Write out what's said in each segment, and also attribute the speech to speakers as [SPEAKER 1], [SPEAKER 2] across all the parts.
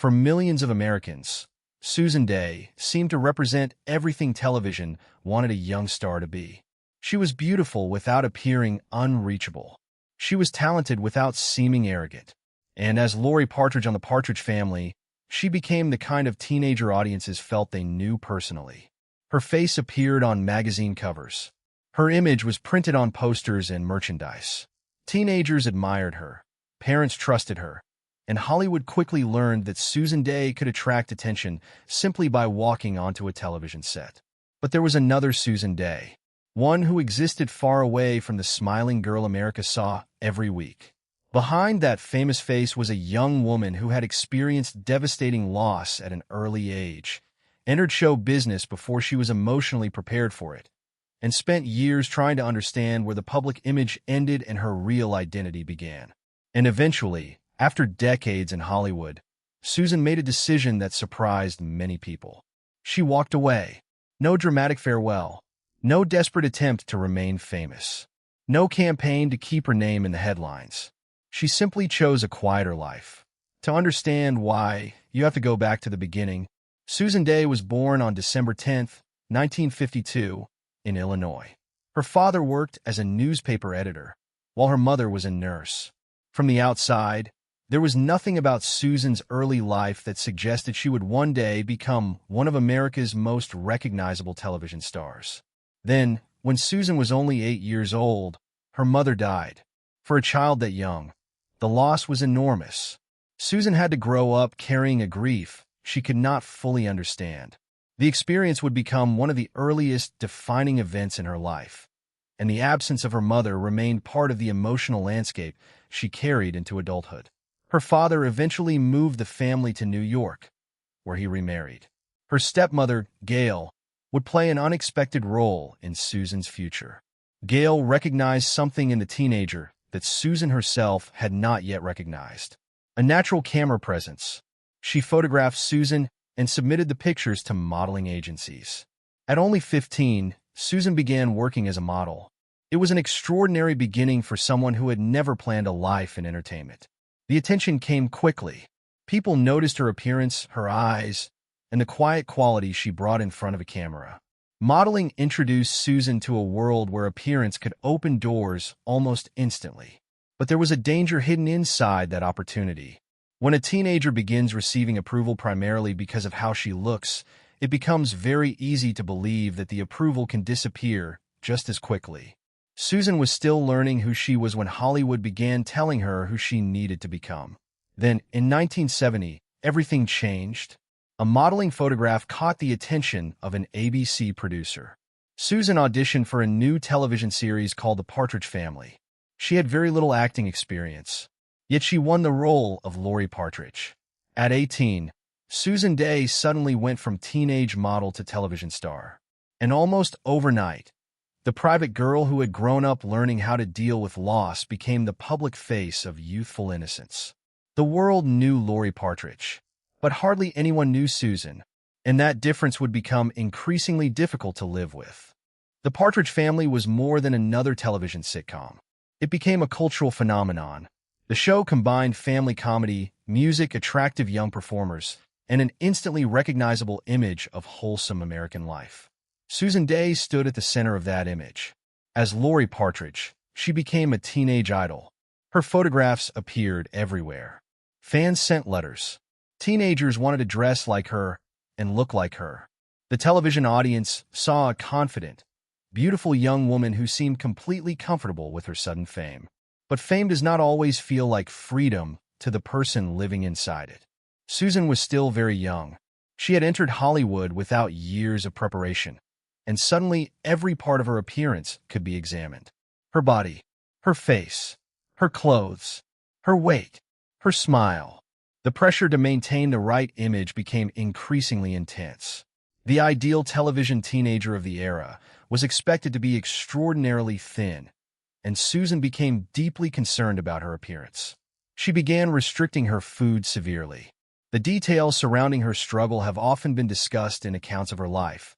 [SPEAKER 1] For millions of Americans, Susan Dey seemed to represent everything television wanted a young star to be. She was beautiful without appearing unreachable. She was talented without seeming arrogant. And as Laurie Partridge on the Partridge Family, she became the kind of teenager audiences felt they knew personally. Her face appeared on magazine covers. Her image was printed on posters and merchandise. Teenagers admired her, parents trusted her, and Hollywood quickly learned that Susan Dey could attract attention simply by walking onto a television set. But there was another Susan Dey, one who existed far away from the smiling girl America saw every week. Behind that famous face was a young woman who had experienced devastating loss at an early age, entered show business before she was emotionally prepared for it, and spent years trying to understand where the public image ended and her real identity began. And eventually, after decades in Hollywood, Susan made a decision that surprised many people. She walked away. No dramatic farewell. No desperate attempt to remain famous. No campaign to keep her name in the headlines. She simply chose a quieter life. To understand why, you have to go back to the beginning. Susan Dey was born on December 10, 1952, in Illinois. Her father worked as a newspaper editor, while her mother was a nurse. From the outside, there was nothing about Susan's early life that suggested she would one day become one of America's most recognizable television stars. Then, when Susan was only 8 years old, her mother died. For a child that young, the loss was enormous. Susan had to grow up carrying a grief she could not fully understand. The experience would become one of the earliest defining events in her life, and the absence of her mother remained part of the emotional landscape she carried into adulthood. Her father eventually moved the family to New York, where he remarried. Her stepmother, Gail, would play an unexpected role in Susan's future. Gail recognized something in the teenager that Susan herself had not yet recognized: a natural camera presence. She photographed Susan and submitted the pictures to modeling agencies. At only 15, Susan began working as a model. It was an extraordinary beginning for someone who had never planned a life in entertainment. The attention came quickly. People noticed her appearance, her eyes, and the quiet quality she brought in front of a camera. Modeling introduced Susan to a world where appearance could open doors almost instantly. But there was a danger hidden inside that opportunity. When a teenager begins receiving approval primarily because of how she looks, it becomes very easy to believe that the approval can disappear just as quickly. Susan was still learning who she was when Hollywood began telling her who she needed to become. Then, in 1970, everything changed. A modeling photograph caught the attention of an ABC producer. Susan auditioned for a new television series called The Partridge Family. She had very little acting experience, yet she won the role of Laurie Partridge. At 18, Susan Dey suddenly went from teenage model to television star. And almost overnight, the private girl who had grown up learning how to deal with loss became the public face of youthful innocence. The world knew Laurie Partridge, but hardly anyone knew Susan, and that difference would become increasingly difficult to live with. The Partridge Family was more than another television sitcom. It became a cultural phenomenon. The show combined family comedy, music, attractive young performers, and an instantly recognizable image of wholesome American life. Susan Dey stood at the center of that image. As Laurie Partridge, she became a teenage idol. Her photographs appeared everywhere. Fans sent letters. Teenagers wanted to dress like her and look like her. The television audience saw a confident, beautiful young woman who seemed completely comfortable with her sudden fame. But fame does not always feel like freedom to the person living inside it. Susan was still very young. She had entered Hollywood without years of preparation, and suddenly every part of her appearance could be examined. Her body, her face, her clothes, her weight, her smile. The pressure to maintain the right image became increasingly intense. The ideal television teenager of the era was expected to be extraordinarily thin, and Susan became deeply concerned about her appearance. She began restricting her food severely. The details surrounding her struggle have often been discussed in accounts of her life,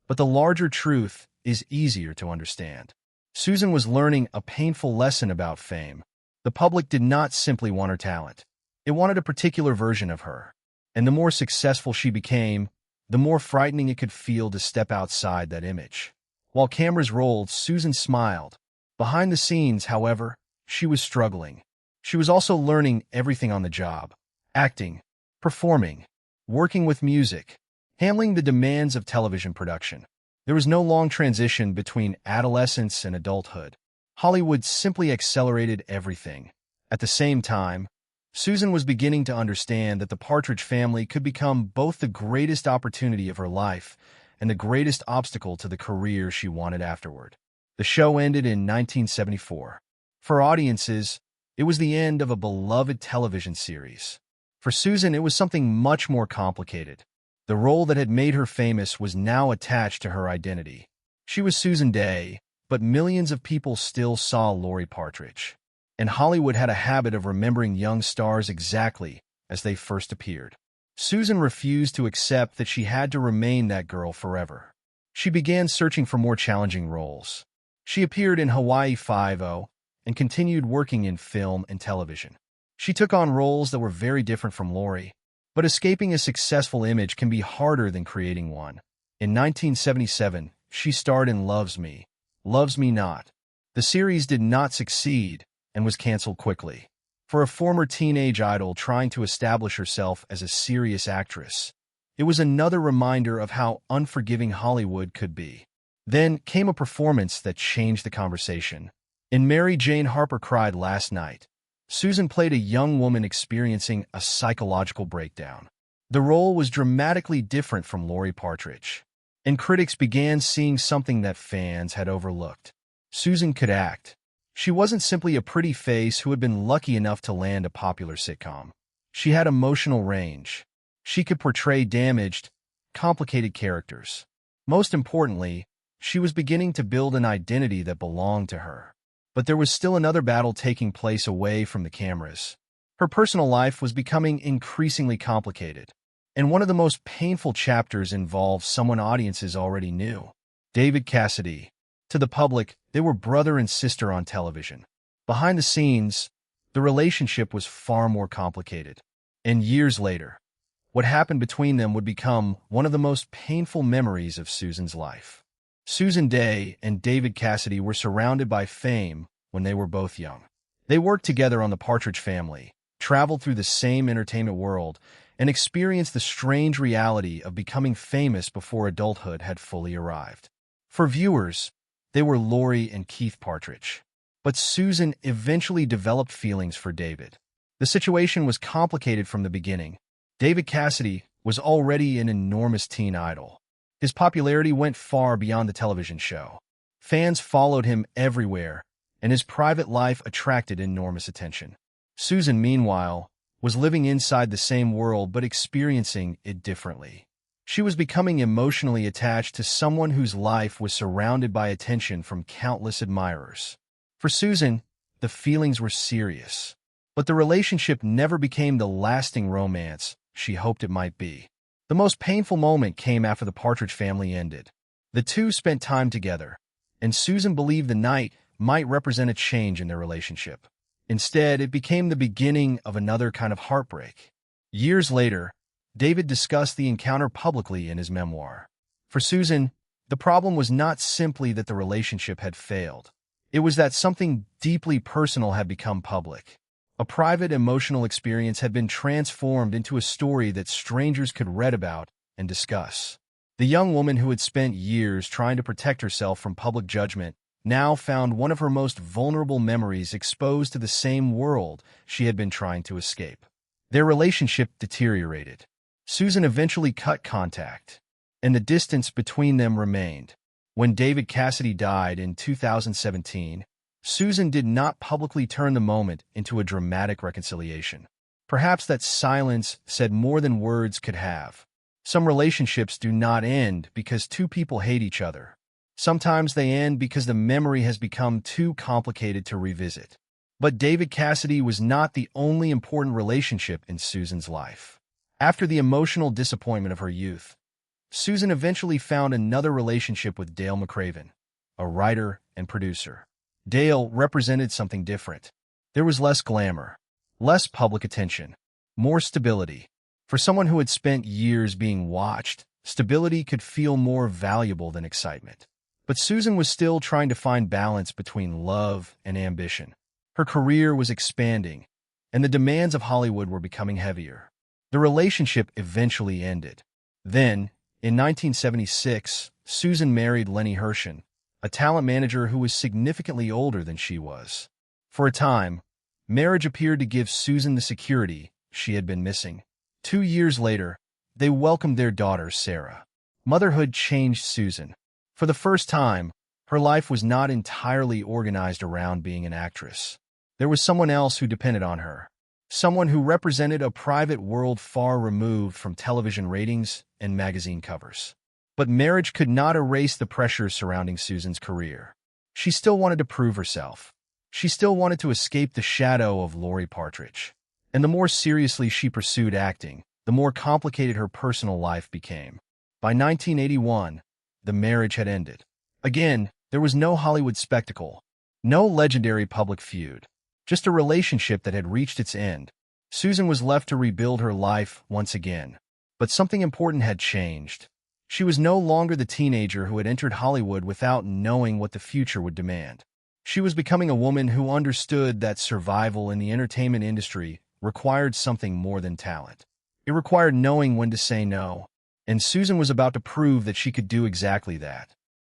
[SPEAKER 1] but the larger truth is easier to understand. Susan was learning a painful lesson about fame. The public did not simply want her talent. It wanted a particular version of her. And the more successful she became, the more frightening it could feel to step outside that image. While cameras rolled, Susan smiled. Behind the scenes, however, she was struggling. She was also learning everything on the job: acting, performing, working with music, handling the demands of television production. There was no long transition between adolescence and adulthood. Hollywood simply accelerated everything. At the same time, Susan was beginning to understand that the Partridge Family could become both the greatest opportunity of her life and the greatest obstacle to the career she wanted afterward. The show ended in 1974. For audiences, it was the end of a beloved television series. For Susan, it was something much more complicated. The role that had made her famous was now attached to her identity. She was Susan Dey, but millions of people still saw Laurie Partridge. And Hollywood had a habit of remembering young stars exactly as they first appeared. Susan refused to accept that she had to remain that girl forever. She began searching for more challenging roles. She appeared in Hawaii Five-0 and continued working in film and television. She took on roles that were very different from Laurie, but escaping a successful image can be harder than creating one. In 1977, she starred in Loves Me, Loves Me Not. The series did not succeed and was canceled quickly. For a former teenage idol trying to establish herself as a serious actress, it was another reminder of how unforgiving Hollywood could be. Then came a performance that changed the conversation. In Mary Jane Harper Cried Last Night, Susan played a young woman experiencing a psychological breakdown. The role was dramatically different from Laurie Partridge, and critics began seeing something that fans had overlooked. Susan could act. She wasn't simply a pretty face who had been lucky enough to land a popular sitcom. She had emotional range. She could portray damaged, complicated characters. Most importantly, she was beginning to build an identity that belonged to her. But there was still another battle taking place away from the cameras. Her personal life was becoming increasingly complicated, and one of the most painful chapters involved someone audiences already knew: David Cassidy. To the public, they were brother and sister on television. Behind the scenes, the relationship was far more complicated. And years later, what happened between them would become one of the most painful memories of Susan's life. Susan Dey and David Cassidy were surrounded by fame when they were both young. They worked together on the Partridge Family, traveled through the same entertainment world, and experienced the strange reality of becoming famous before adulthood had fully arrived. For viewers, they were Laurie and Keith Partridge. But Susan eventually developed feelings for David. The situation was complicated from the beginning. David Cassidy was already an enormous teen idol. His popularity went far beyond the television show. Fans followed him everywhere, and his private life attracted enormous attention. Susan, meanwhile, was living inside the same world but experiencing it differently. She was becoming emotionally attached to someone whose life was surrounded by attention from countless admirers. For Susan, the feelings were serious, but the relationship never became the lasting romance she hoped it might be. The most painful moment came after the Partridge Family ended. The two spent time together, and Susan believed the night might represent a change in their relationship. Instead, it became the beginning of another kind of heartbreak. Years later, David discussed the encounter publicly in his memoir. For Susan, the problem was not simply that the relationship had failed. It was that something deeply personal had become public. A private emotional experience had been transformed into a story that strangers could read about and discuss. The young woman who had spent years trying to protect herself from public judgment now found one of her most vulnerable memories exposed to the same world she had been trying to escape. Their relationship deteriorated. Susan eventually cut contact, and the distance between them remained. When David Cassidy died in 2017, Susan did not publicly turn the moment into a dramatic reconciliation. Perhaps that silence said more than words could have. Some relationships do not end because two people hate each other. Sometimes they end because the memory has become too complicated to revisit. But David Cassidy was not the only important relationship in Susan's life. After the emotional disappointment of her youth, Susan eventually found another relationship with Dale McCraven, a writer and producer. Dale represented something different. There was less glamour, less public attention, more stability. For someone who had spent years being watched, stability could feel more valuable than excitement. But Susan was still trying to find balance between love and ambition. Her career was expanding, and the demands of Hollywood were becoming heavier. The relationship eventually ended. Then, in 1976, Susan married Lenny Hershen, a talent manager who was significantly older than she was. For a time, marriage appeared to give Susan the security she had been missing. 2 years later, they welcomed their daughter, Sarah. Motherhood changed Susan. For the first time, her life was not entirely organized around being an actress. There was someone else who depended on her. Someone who represented a private world far removed from television ratings and magazine covers. But marriage could not erase the pressures surrounding Susan's career. She still wanted to prove herself. She still wanted to escape the shadow of Laurie Partridge. And the more seriously she pursued acting, the more complicated her personal life became. By 1981, the marriage had ended. Again, there was no Hollywood spectacle, no legendary public feud, just a relationship that had reached its end. Susan was left to rebuild her life once again. But something important had changed. She was no longer the teenager who had entered Hollywood without knowing what the future would demand. She was becoming a woman who understood that survival in the entertainment industry required something more than talent. It required knowing when to say no, and Susan was about to prove that she could do exactly that.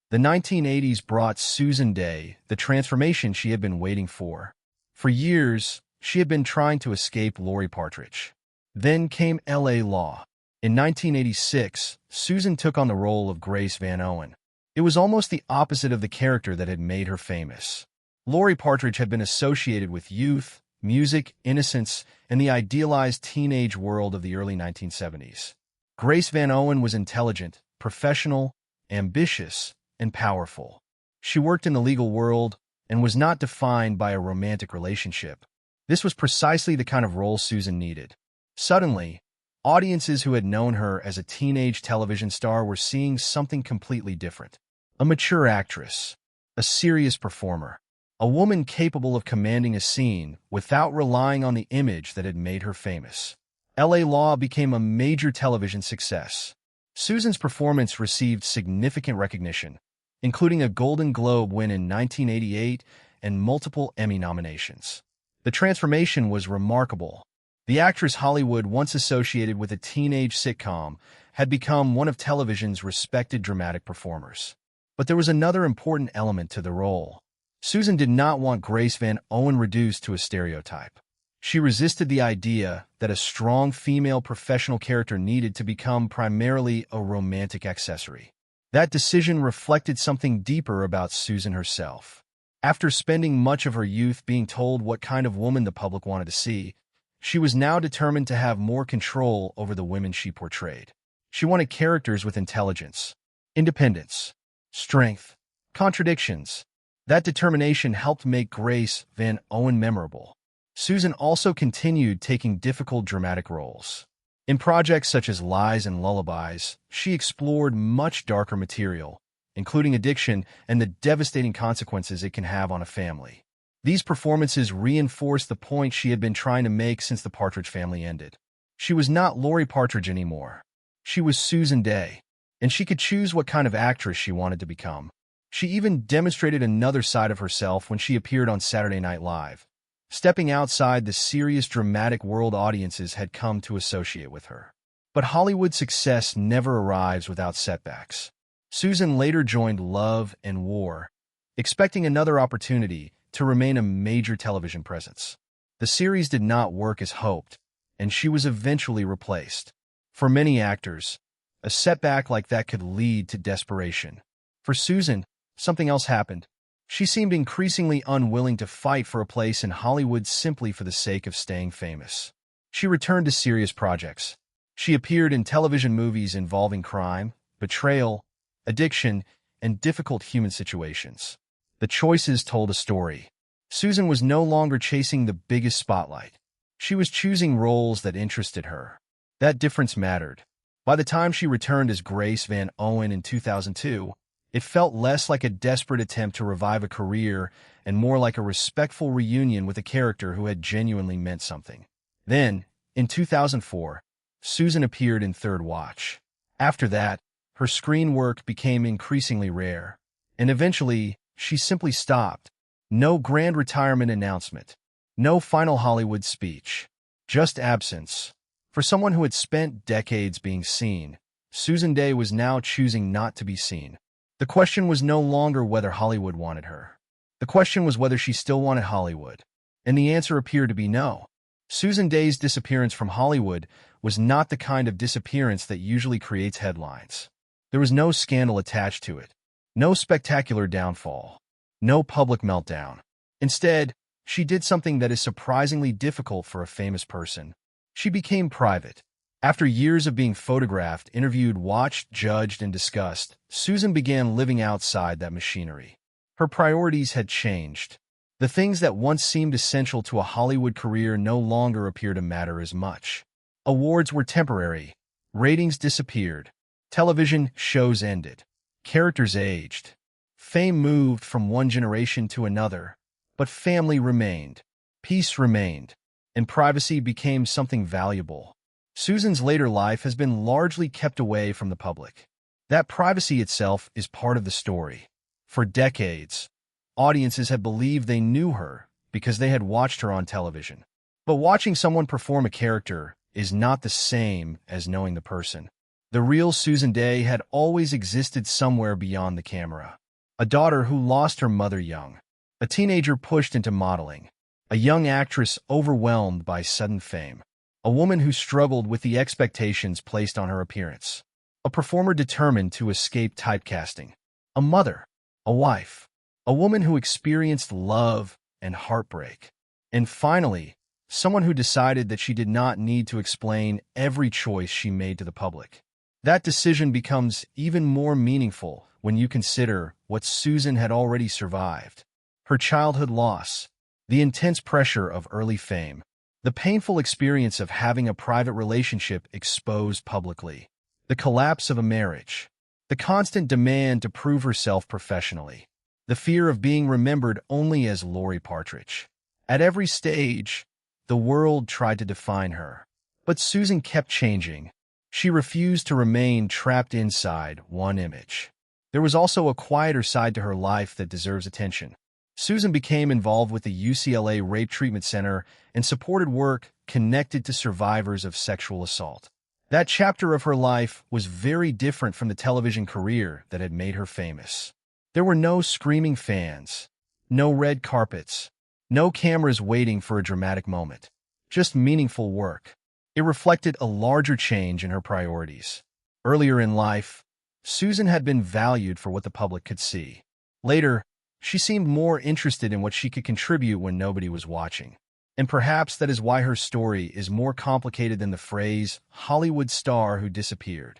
[SPEAKER 1] The 1980s brought Susan Dey, the transformation she had been waiting for. For years, she had been trying to escape Laurie Partridge. Then came L.A. Law. In 1986, Susan took on the role of Grace Van Owen. It was almost the opposite of the character that had made her famous. Laurie Partridge had been associated with youth, music, innocence, and the idealized teenage world of the early 1970s. Grace Van Owen was intelligent, professional, ambitious, and powerful. She worked in the legal world and was not defined by a romantic relationship. This was precisely the kind of role Susan needed. Suddenly, audiences who had known her as a teenage television star were seeing something completely different. A mature actress, a serious performer, a woman capable of commanding a scene without relying on the image that had made her famous. L.A. Law became a major television success. Susan's performance received significant recognition, including a Golden Globe win in 1988 and multiple Emmy nominations. The transformation was remarkable. The actress Hollywood once associated with a teenage sitcom had become one of television's respected dramatic performers. But there was another important element to the role. Susan did not want Grace Van Owen reduced to a stereotype. She resisted the idea that a strong female professional character needed to become primarily a romantic accessory. That decision reflected something deeper about Susan herself. After spending much of her youth being told what kind of woman the public wanted to see, she was now determined to have more control over the women she portrayed. She wanted characters with intelligence, independence, strength, contradictions. That determination helped make Grace Van Owen memorable. Susan also continued taking difficult dramatic roles. In projects such as Lies and Lullabies, she explored much darker material, including addiction and the devastating consequences it can have on a family. These performances reinforced the point she had been trying to make since the Partridge Family ended. She was not Laurie Partridge anymore. She was Susan Dey, and she could choose what kind of actress she wanted to become. She even demonstrated another side of herself when she appeared on Saturday Night Live, stepping outside the serious dramatic world audiences had come to associate with her. But Hollywood success never arrives without setbacks. Susan later joined Love and War, expecting another opportunity to remain a major television presence. The series did not work as hoped, and she was eventually replaced. For many actors, a setback like that could lead to desperation. For Susan, something else happened. She seemed increasingly unwilling to fight for a place in Hollywood simply for the sake of staying famous. She returned to serious projects. She appeared in television movies involving crime, betrayal, addiction, and difficult human situations. The choices told a story. Susan was no longer chasing the biggest spotlight. She was choosing roles that interested her. That difference mattered. By the time she returned as Grace Van Owen in 2002, it felt less like a desperate attempt to revive a career and more like a respectful reunion with a character who had genuinely meant something. Then, in 2004, Susan appeared in Third Watch. After that, her screen work became increasingly rare, and eventually, she simply stopped. No grand retirement announcement. No final Hollywood speech. Just absence. For someone who had spent decades being seen, Susan Dey was now choosing not to be seen. The question was no longer whether Hollywood wanted her. The question was whether she still wanted Hollywood. And the answer appeared to be no. Susan Dey's disappearance from Hollywood was not the kind of disappearance that usually creates headlines. There was no scandal attached to it. No spectacular downfall. No public meltdown. Instead, she did something that is surprisingly difficult for a famous person. She became private. After years of being photographed, interviewed, watched, judged, and discussed, Susan began living outside that machinery. Her priorities had changed. The things that once seemed essential to a Hollywood career no longer appear to matter as much. Awards were temporary. Ratings disappeared. Television shows ended. Characters aged. Fame moved from one generation to another. But family remained. Peace remained. And privacy became something valuable. Susan's later life has been largely kept away from the public. That privacy itself is part of the story. For decades, audiences had believed they knew her because they had watched her on television. But watching someone perform a character is not the same as knowing the person. The real Susan Dey had always existed somewhere beyond the camera. A daughter who lost her mother young. A teenager pushed into modeling. A young actress overwhelmed by sudden fame. A woman who struggled with the expectations placed on her appearance. A performer determined to escape typecasting. A mother. A wife. A woman who experienced love and heartbreak. And finally, someone who decided that she did not need to explain every choice she made to the public. That decision becomes even more meaningful when you consider what Susan had already survived. Her childhood loss, the intense pressure of early fame, the painful experience of having a private relationship exposed publicly, the collapse of a marriage, the constant demand to prove herself professionally, the fear of being remembered only as Laurie Partridge. At every stage, the world tried to define her. But Susan kept changing. She refused to remain trapped inside one image. There was also a quieter side to her life that deserves attention. Susan became involved with the UCLA Rape Treatment Center and supported work connected to survivors of sexual assault. That chapter of her life was very different from the television career that had made her famous. There were no screaming fans, no red carpets, no cameras waiting for a dramatic moment, just meaningful work. It reflected a larger change in her priorities. Earlier in life, Susan had been valued for what the public could see. Later, she seemed more interested in what she could contribute when nobody was watching. And perhaps that is why her story is more complicated than the phrase Hollywood star who disappeared.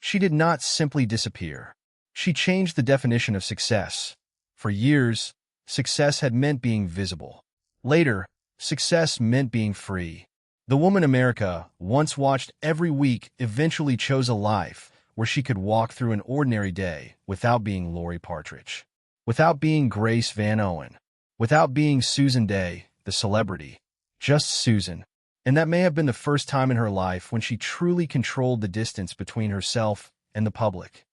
[SPEAKER 1] She did not simply disappear. She changed the definition of success. For years, success had meant being visible. Later, success meant being free. The woman America once watched every week eventually chose a life where she could walk through an ordinary day without being Laurie Partridge, without being Grace Van Owen, without being Susan Dey, the celebrity, just Susan. And that may have been the first time in her life when she truly controlled the distance between herself and the public.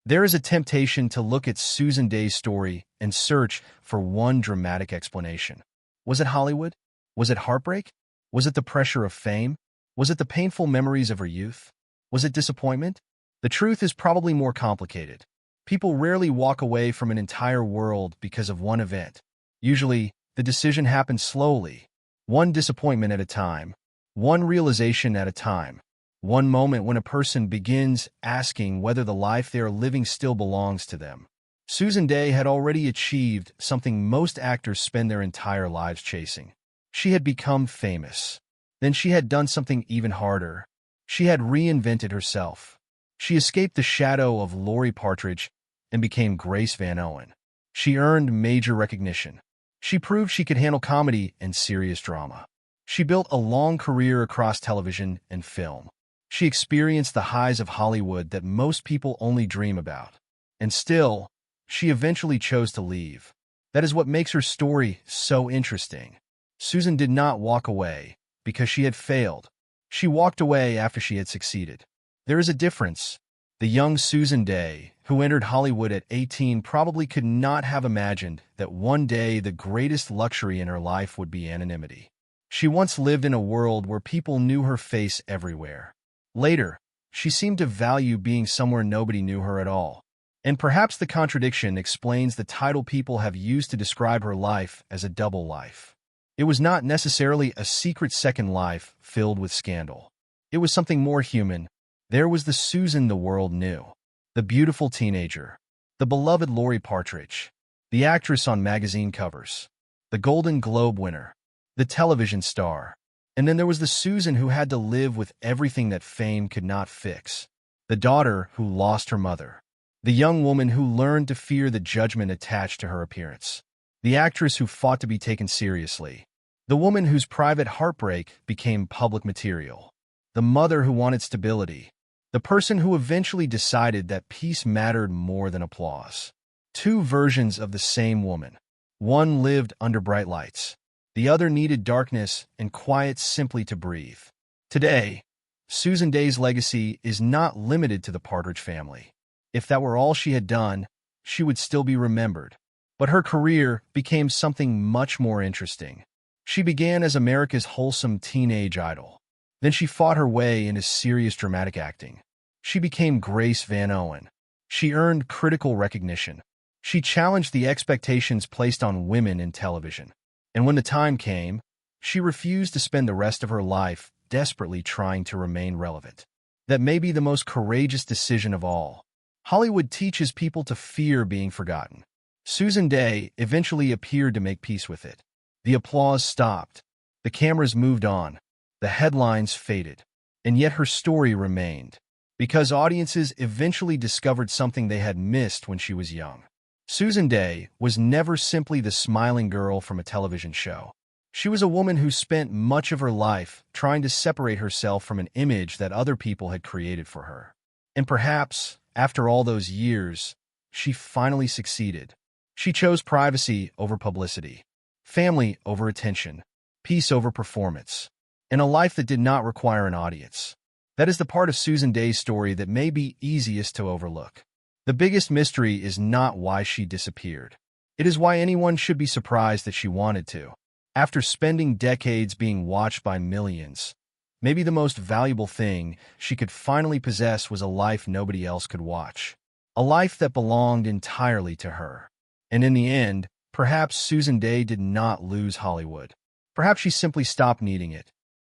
[SPEAKER 1] There is a temptation to look at Susan Dey's story and search for one dramatic explanation. Was it Hollywood? Was it heartbreak? Was it the pressure of fame? Was it the painful memories of her youth? Was it disappointment? The truth is probably more complicated. People rarely walk away from an entire world because of one event. Usually, the decision happens slowly, one disappointment at a time, one realization at a time. One moment when a person begins asking whether the life they are living still belongs to them. Susan Dey had already achieved something most actors spend their entire lives chasing. She had become famous. Then she had done something even harder. She had reinvented herself. She escaped the shadow of Laurie Partridge and became Grace Van Owen. She earned major recognition. She proved she could handle comedy and serious drama. She built a long career across television and film. She experienced the highs of Hollywood that most people only dream about. And still, she eventually chose to leave. That is what makes her story so interesting. Susan did not walk away because she had failed. She walked away after she had succeeded. There is a difference. The young Susan Dey, who entered Hollywood at 18, probably could not have imagined that one day the greatest luxury in her life would be anonymity. She once lived in a world where people knew her face everywhere. Later, she seemed to value being somewhere nobody knew her at all. And perhaps the contradiction explains the title people have used to describe her life as a double life. It was not necessarily a secret second life filled with scandal. It was something more human. There was the Susan the world knew, the beautiful teenager, the beloved Laurie Partridge, the actress on magazine covers, the Golden Globe winner, the television star. And then there was the Susan who had to live with everything that fame could not fix, the daughter who lost her mother, the young woman who learned to fear the judgment attached to her appearance, the actress who fought to be taken seriously, the woman whose private heartbreak became public material, the mother who wanted stability, the person who eventually decided that peace mattered more than applause. Two versions of the same woman. One lived under bright lights. The other needed darkness and quiet simply to breathe. Today, Susan Dey's legacy is not limited to the Partridge family. If that were all she had done, she would still be remembered. But her career became something much more interesting. She began as America's wholesome teenage idol. Then she fought her way into serious dramatic acting. She became Grace Van Owen. She earned critical recognition. She challenged the expectations placed on women in television. And when the time came, she refused to spend the rest of her life desperately trying to remain relevant. That may be the most courageous decision of all. Hollywood teaches people to fear being forgotten. Susan Dey eventually appeared to make peace with it. The applause stopped. The cameras moved on. The headlines faded. And yet her story remained. Because audiences eventually discovered something they had missed when she was young. Susan Dey was never simply the smiling girl from a television show. She was a woman who spent much of her life trying to separate herself from an image that other people had created for her. And perhaps, after all those years, she finally succeeded. She chose privacy over publicity, family over attention, peace over performance, and a life that did not require an audience. That is the part of Susan Dey's story that may be easiest to overlook. The biggest mystery is not why she disappeared. It is why anyone should be surprised that she wanted to. After spending decades being watched by millions, maybe the most valuable thing she could finally possess was a life nobody else could watch. A life that belonged entirely to her. And in the end, perhaps Susan Dey did not lose Hollywood. Perhaps she simply stopped needing it.